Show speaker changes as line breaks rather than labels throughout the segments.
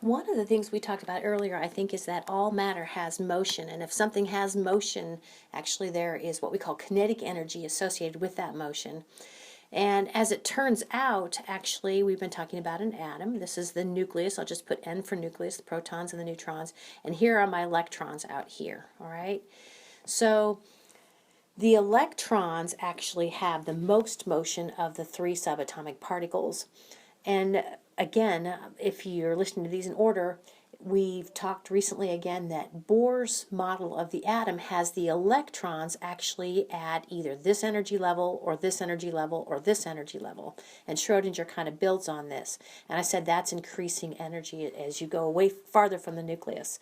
One of the things we talked about earlier, I think, is that all matter has motion, and if something has motion, actually there is what we call kinetic energy associated with that motion. And as it turns out, actually, we've been talking about an atom. This is the nucleus. I'll just put N for nucleus, the protons and the neutrons. And here are my electrons out here, all right? So the electrons actually have the most motion of the three subatomic particles. And again, if you're listening to these in order, we've talked recently again that Bohr's model of the atom has the electrons actually at either this energy level or this energy level or this energy level. And Schrodinger kind of builds on this. And I said that's increasing energy as you go away farther from the nucleus.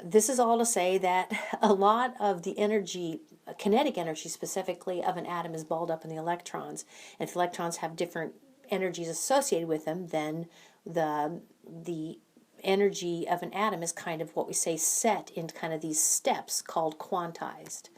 This is all to say that a lot of the energy, kinetic energy specifically, of an atom is balled up in the electrons. And if electrons have different energies associated with them, then the energy of an atom is kind of what we say set into kind of these steps called quantized.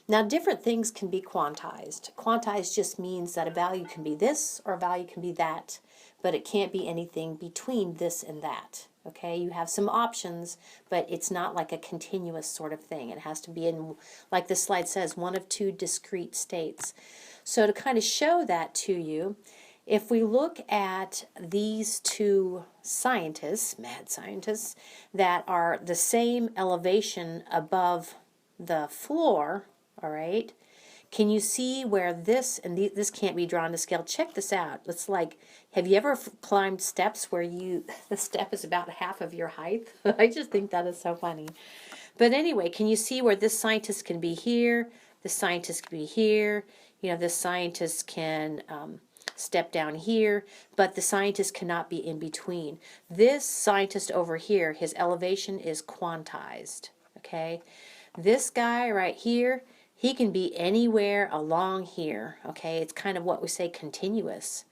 Now, different things can be quantized. Quantized just means that a value can be this or a value can be that, but it can't be anything between this and that. Okay, you have some options, but it's not like a continuous sort of thing. It has to be in, like this slide says, one of two discrete states. So to kind of show that to you, if we look at these two scientists, mad scientists, that are the same elevation above the floor, all right, can you see where this, and this can't be drawn to scale, check this out. It's like, have you ever climbed steps where the step is about half of your height? I just think that is so funny. But anyway, can you see where this scientist can be here, this scientist can be here, this scientist can step down here, but the scientist cannot be in between. This scientist over here, his elevation is quantized, okay? This guy right here, he can be anywhere along here, okay? It's kind of what we say continuous.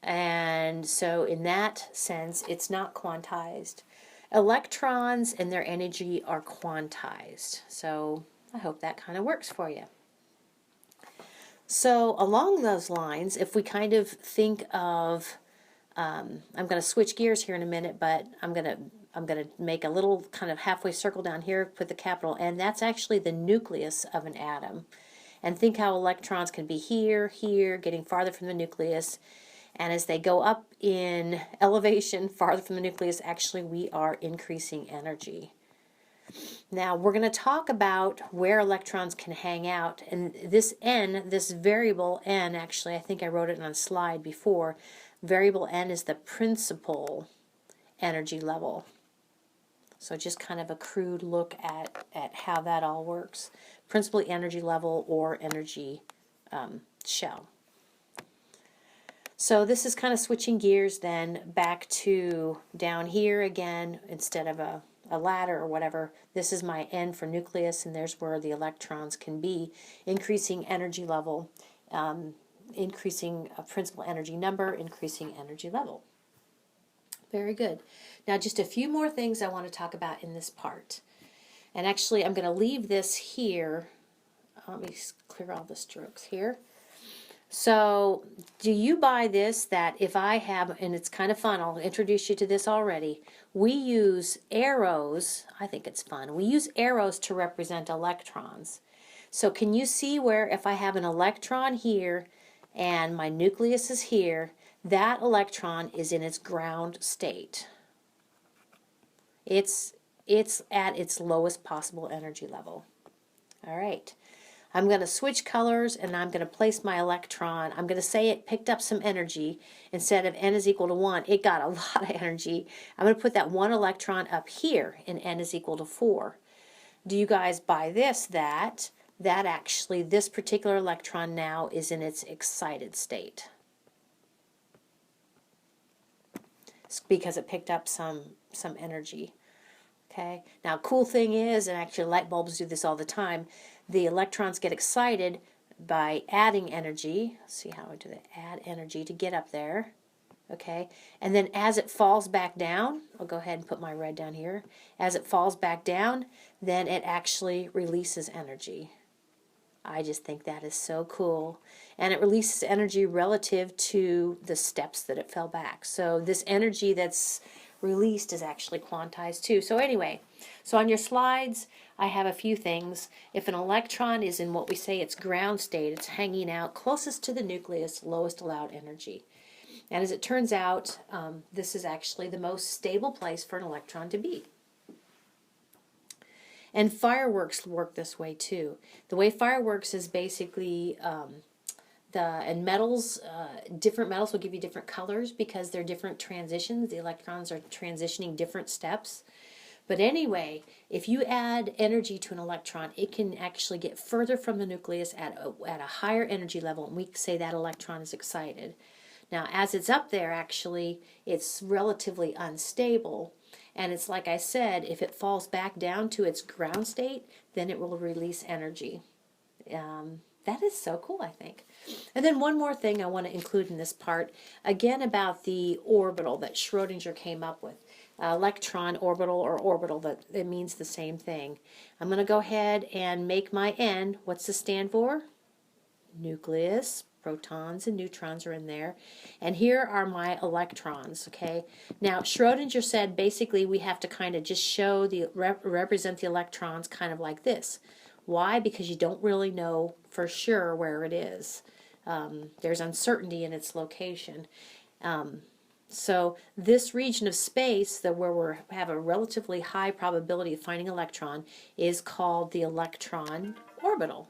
And so in that sense, it's not quantized. Electrons and their energy are quantized. So I hope that kind of works for you. So along those lines, if we kind of think of, I'm going to switch gears here in a minute, but I'm going to make a little kind of halfway circle down here, put the capital N. That's actually the nucleus of an atom. And think how electrons can be here, here, getting farther from the nucleus. And as they go up in elevation farther from the nucleus, actually we are increasing energy. Now we're going to talk about where electrons can hang out. And this N, this variable N, actually I think I wrote it on a slide before. Variable N is the principal energy level. So just kind of a crude look at how that all works. Principal energy level or energy shell. So this is kind of switching gears then back to down here again instead of a ladder or whatever. This is my N for nucleus, and there's where the electrons can be. Increasing energy level, increasing principal energy number, increasing energy level. Very good. Now just a few more things I want to talk about in this part. And actually I'm going to leave this here. Let me clear all the strokes here. So do you buy this, that if I have, and it's kind of fun, I'll introduce you to this already, we use arrows, I think it's fun, we use arrows to represent electrons. So can you see where if I have an electron here and my nucleus is here, that electron is in its ground state. It's at its lowest possible energy level. All right. I'm going to switch colors and I'm going to place my electron. I'm going to say it picked up some energy. Instead of N is equal to 1, it got a lot of energy. I'm going to put that one electron up here in N is equal to 4. Do you guys buy this, that actually this particular electron now is in its excited state? It's because it picked up some energy. Okay. Now, cool thing is, and actually light bulbs do this all the time, the electrons get excited by adding energy. Let's see how I do that. Add energy to get up there. Okay. And then as it falls back down, I'll go ahead and put my red down here. As it falls back down, then it actually releases energy. I just think that is so cool. And it releases energy relative to the steps that it fell back. So this energy that's released is actually quantized too. So anyway, so on your slides, I have a few things. If an electron is in what we say its ground state, it's hanging out closest to the nucleus, lowest allowed energy. And as it turns out, this is actually the most stable place for an electron to be. And fireworks work this way too. The way fireworks is basically and metals, different metals will give you different colors because they're different transitions. The electrons are transitioning different steps. But anyway, if you add energy to an electron, it can actually get further from the nucleus at a higher energy level, and we say that electron is excited. Now, as it's up there, actually, it's relatively unstable. And it's like I said, if it falls back down to its ground state, then it will release energy. That is so cool, I think. And then one more thing I want to include in this part, again about the orbital that Schrodinger came up with. Electron orbital or orbital, that it means the same thing. I'm going to go ahead and make my N. What's the stand for? Nucleus. Protons and neutrons are in there. And here are my electrons, okay? Now, Schrodinger said basically we have to kind of just show represent the electrons kind of like this. Why? Because you don't really know for sure where it is. There's uncertainty in its location. So this region of space where we have a relatively high probability of finding electron is called the electron orbital.